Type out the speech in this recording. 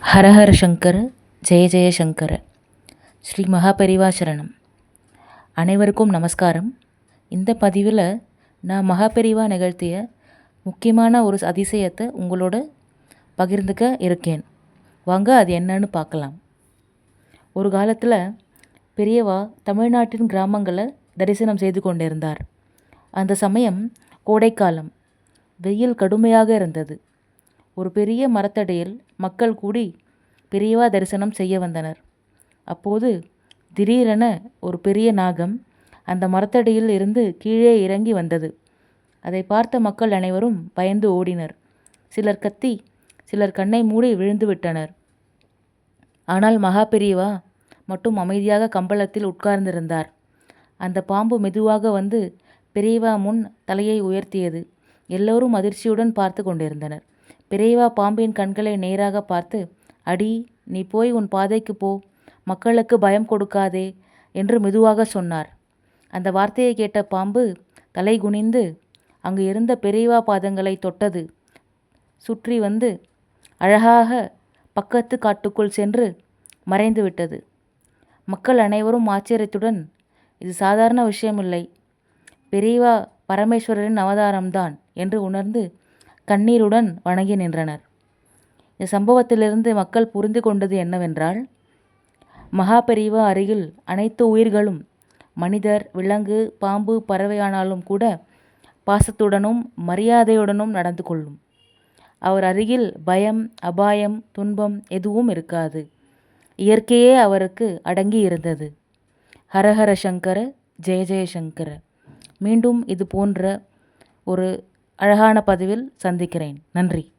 ஹரஹர சங்கர, ஜெய ஜெய சங்கர. ஸ்ரீ மகாபெரிவா சரணம். அனைவருக்கும் நமஸ்காரம். இந்த பதிவில் நான் மகாபெரிவா நிகழ்த்திய முக்கியமான ஒரு அதிசயத்தை உங்களோட பகிர்ந்துக்க இருக்கேன். வாங்க அது என்னன்னு பார்க்கலாம். ஒரு காலத்தில் பெரியவா தமிழ்நாட்டின் கிராமங்களை தரிசனம் செய்து கொண்டிருந்தார். அந்த சமயம் கோடைக்காலம், வெயில் கடுமையாக இருந்தது. ஒரு பெரிய மரத்தடியில் மக்கள் கூடி பெரியவா தரிசனம் செய்ய வந்தனர். அப்போது திடீரென ஒரு பெரிய நாகம் அந்த மரத்தடியில் இருந்து கீழே இறங்கி வந்தது. அதை பார்த்த மக்கள் அனைவரும் பயந்து ஓடினர். சிலர் கத்தி, சிலர் கண்ணை மூடி விழுந்து விட்டனர். ஆனால் மகா பெரியவா மட்டும் அமைதியாக கம்பளத்தில் உட்கார்ந்திருந்தார். அந்த பாம்பு மெதுவாக வந்து பெரியவா முன் தலையை உயர்த்தியது. எல்லோரும் அதிர்ச்சியுடன் பார்த்து கொண்டிருந்தனர். பெரியவா பாம்பின் கண்களை நேராக பார்த்து, "அடி, நீ போய் உன் பாதைக்கு போ, மக்களுக்கு பயம் கொடுக்காதே" என்று மெதுவாக சொன்னார். அந்த வார்த்தையை கேட்ட பாம்பு தலை குனிந்து அங்கு இருந்த பெரியவா பாதங்களை தொட்டது. சுற்றி வந்து அழகாக பக்கத்து காட்டுக்குள் சென்று மறைந்து விட்டது. மக்கள் அனைவரும் ஆச்சரியத்துடன், இது சாதாரண விஷயமில்லை, பெரியவா பரமேஸ்வரரின் அவதாரம்தான் என்று உணர்ந்து கண்ணீருடன் வணங்கி நின்றனர். இந்த சம்பவத்திலிருந்து மக்கள் புரிந்து கொண்டது என்னவென்றால், மகா பெரியவா அருகில் அனைத்து உயிர்களும், மனிதர், விலங்கு, பாம்பு, பறவையானாலும் கூட பாசத்துடனும் மரியாதையுடனும் நடந்து கொள்ளும். அவர் அருகில் பயம், அபாயம், துன்பம் எதுவும் இருக்காது. இயற்கையே அவருக்கு அடங்கி இருந்தது. ஹரஹர சங்கர, ஜெய ஜெய சங்கர. மீண்டும் இது போன்ற ஒரு அழகான பதிவில் சந்திக்கிறேன். நன்றி.